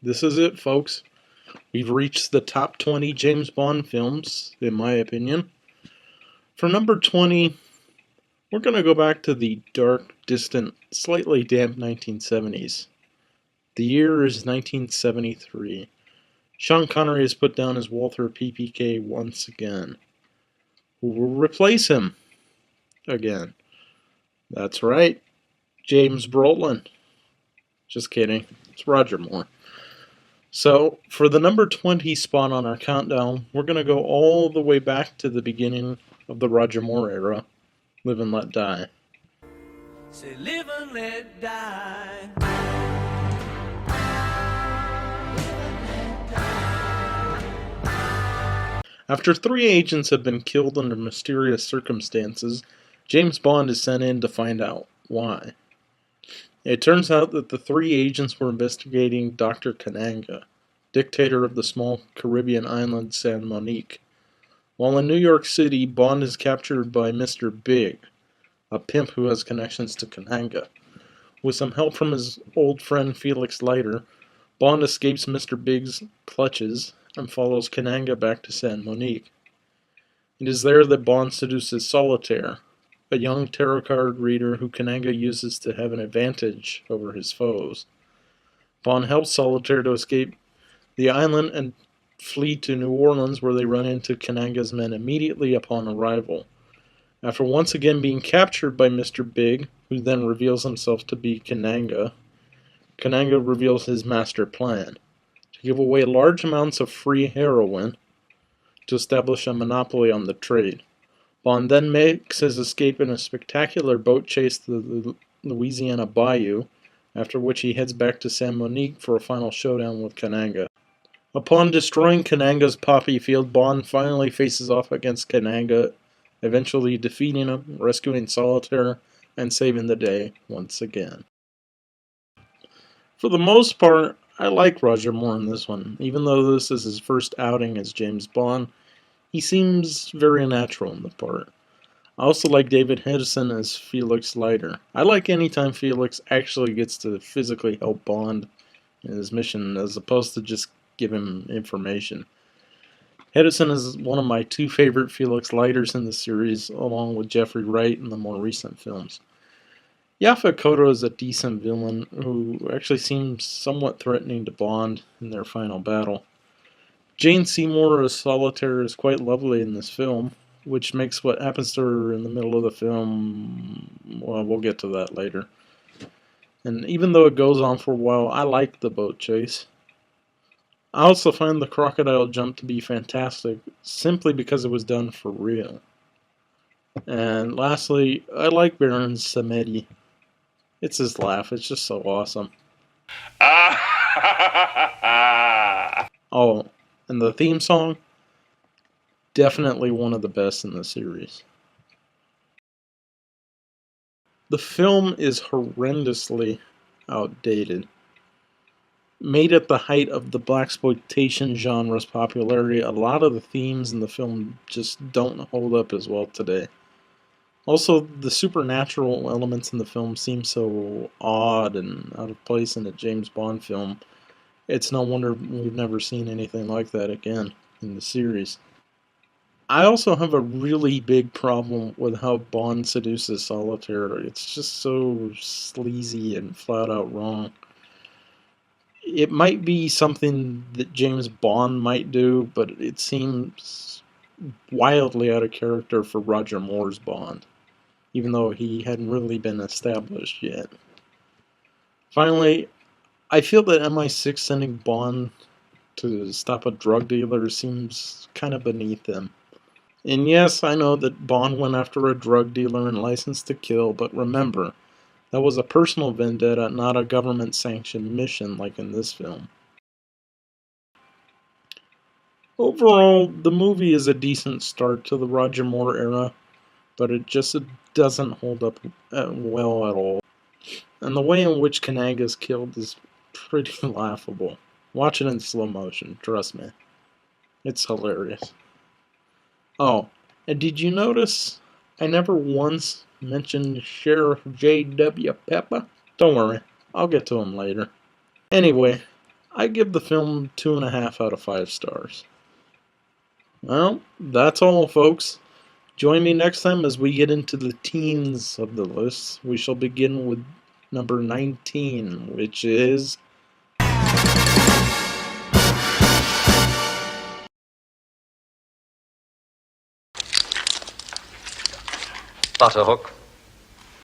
This is it, folks. We've reached the top 20 James Bond films, in my opinion. For number 20, we're going to go back to the dark, distant, slightly damp 1970s. The year is 1973. Sean Connery has put down his Walther PPK once again. Who will replace him again? That's right, James Brolin. Just kidding. It's Roger Moore. So, for the number 20 spot on our countdown, we're going to go all the way back to the beginning of the Roger Moore era, Live and Let Die. Say live and let die. After 3 agents have been killed under mysterious circumstances, James Bond is sent in to find out why. It turns out that the 3 agents were investigating Dr. Kananga, dictator of the small Caribbean island San Monique. While in New York City, Bond is captured by Mr. Big, a pimp who has connections to Kananga. With some help from his old friend Felix Leiter, Bond escapes Mr. Big's clutches and follows Kananga back to San Monique. It is there that Bond seduces Solitaire, a young tarot card reader who Kananga uses to have an advantage over his foes. Bond helps Solitaire to escape the island and flee to New Orleans, where they run into Kananga's men immediately upon arrival. After once again being captured by Mr. Big, who then reveals himself to be Kananga, Kananga reveals his master plan: to give away large amounts of free heroin to establish a monopoly on the trade. Bond then makes his escape in a spectacular boat chase to the Louisiana Bayou, after which he heads back to San Monique for a final showdown with Kananga. Upon destroying Kananga's poppy field, Bond finally faces off against Kananga, eventually defeating him, rescuing Solitaire, and saving the day once again. For the most part, I like Roger Moore in this one. Even though this is his first outing as James Bond, he seems very natural in the part. I also like David Hedison as Felix Leiter. I like anytime Felix actually gets to physically help Bond in his mission, as opposed to just give him information. Hedison is one of my 2 favorite Felix Leiters in the series, along with Jeffrey Wright in the more recent films. Yaphet Kotto is a decent villain who actually seems somewhat threatening to Bond in their final battle. Jane Seymour as Solitaire is quite lovely in this film, which makes what happens to her in the middle of the film, well, we'll get to that later. And even though it goes on for a while, I like the boat chase. I also find the crocodile jump to be fantastic, simply because it was done for real. And lastly, I like Baron Samedi. It's his laugh, it's just so awesome. Oh, and the theme song? Definitely one of the best in the series. The film is horrendously outdated. Made at the height of the blaxploitation genre's popularity, a lot of the themes in the film just don't hold up as well today. Also, the supernatural elements in the film seem so odd and out of place in a James Bond film. It's no wonder we've never seen anything like that again in the series. I also have a really big problem with how Bond seduces Solitaire. It's just so sleazy and flat out wrong. It might be something that James Bond might do, but it seems wildly out of character for Roger Moore's Bond, even though he hadn't really been established yet. Finally, I feel that MI6 sending Bond to stop a drug dealer seems kind of beneath him. And yes, I know that Bond went after a drug dealer and licensed to kill, but remember, that was a personal vendetta, not a government-sanctioned mission like in this film. Overall, the movie is a decent start to the Roger Moore era, but it just doesn't hold up well at all. And the way in which Kananga is killed is pretty laughable. Watch it in slow motion, trust me. It's hilarious. Oh, and did you notice I never once mentioned Sheriff J.W. Pepper? Don't worry, I'll get to him later. Anyway, I give the film 2.5 out of 5 stars. Well, that's all, folks. Join me next time as we get into the teens of the list. We shall begin with number 19, which is Butterhook.